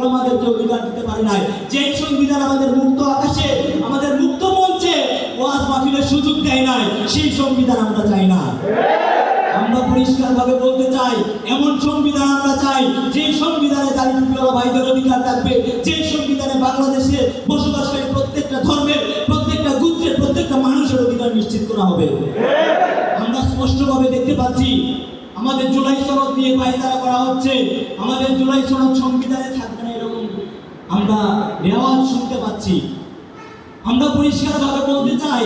উলামাদেরকে অধিকার দিতে পারে নাই, যে সংবিধান আমাদের মুক্ত আকাশে, আমাদের মুক্ত মঞ্চে ওয়াজ মাহফিলের সুযোগ দেয় নাই, সেই সংবিধান আমরা চাই না। আমরা পরিষ্কারভাবে বলতে চাই, এমন সংবিধান আমরা চাই যে সংবিধানে দাড়ি টুপিওয়ালা ভাইদের অধিকার থাকবে, যে সংবিধানে বাংলাদেশে বসবাসকারী প্রত্যেকটা ধর্মের, প্রত্যেকটা গোত্রের, প্রত্যেকটা মানুষের অধিকার নিশ্চিত করা হবে। আমরা স্পষ্টভাবে দেখতে পাচ্ছি আমাদের জুলাই সনদ নিয়ে পায়তারা করা হচ্ছে, আমাদের জুলাই সনদ সংবিধানে থাকবে না এরকম আমরা রেওয়াজ শুনতে পাচ্ছি। আমরা পরিষ্কারভাবে বলতে চাই,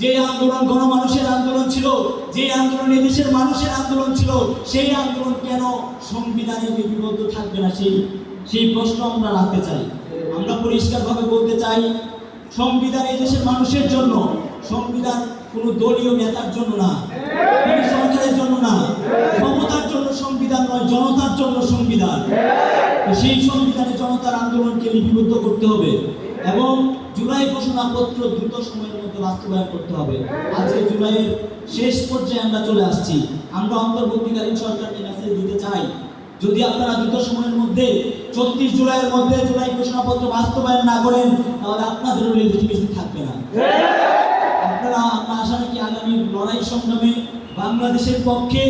যে আন্দোলন গণমানুষের আন্দোলন ছিল, যে আন্দোলন দেশের মানুষের আন্দোলন ছিল, সেই আন্দোলন কেন সংবিধানে লিপিবদ্ধ থাকবে না, সেই প্রশ্ন আমরা রাখতে চাই। আমরা পরিষ্কারভাবে বলতে চাই, সংবিধান দেশের মানুষের জন্য, সংবিধান কোনো দলীয় নেতার জন্য না, কোনো সরকারের জন্য না, ক্ষমতার জন্য সংবিধান নয়, জনতার জন্য সংবিধান। সেই সংবিধানে জনতার আন্দোলনকে লিপিবদ্ধ করতে হবে এবং জুলাই ঘোষণাপত্র দ্রুত সময়ের মধ্যে বাস্তবায়ন করতে হবে। আজকে জুলাইয়ের শেষ পর্যায়ে আমরা চলে আসছি। আমরা অন্তর্বর্তীকালীন সরকারকে মেসেজ দিতে চাই, যদি আপনারা দ্রুত সময়ের মধ্যে 34 জুলাইয়ের মধ্যে জুলাই ঘোষণাপত্র বাস্তবায়ন না করেন, তাহলে আপনাদেরও লেজিটিমেসি থাকবে না। আমরা আশা রাখি আগামী লড়াই সংগ্রামে বাংলাদেশের পক্ষে,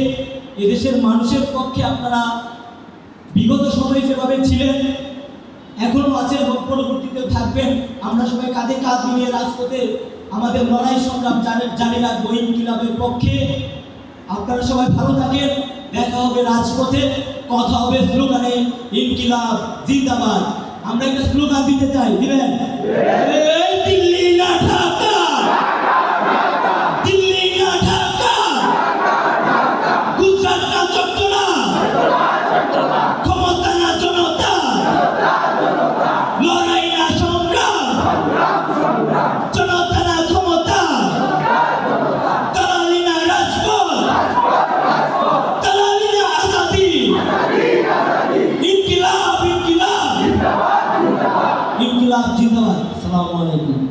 এদেশের মানুষের পক্ষে আপনারা বিগত সময়ে যেভাবে ছিলেন, এখনো আছেন এবং পরবর্তীতে থাকবেন। আমরা সবাই কাঁধে কাঁধ মিলিয়ে রাজপথে আমাদের লড়াই সংগ্রাম জারি রাখবো ইনকিলাবের পক্ষে। আপনারা সবাই ভালো থাকেন, দেখা হবে রাজপথে, কথা হবে স্লোগানে, ইনকিলাব জিন্দাবাদ। আমরা একটা স্লোগান দিতে চাই, দিবেন? দিল্লি না ঢাকা, দিল্লি না ঢাকা, গুজরাট না চট্টগ্রাম, ক্ষমতা না জনতা, লড়াই না সংগ্রাম, জনতা না ক্ষমতা, দালালি না রাজপথ, দালালি না আজাদি, ইনকিলাব ইনকিলাব ইনকিলাব জিন্দাবাদ। আসসালামু আলাইকুম।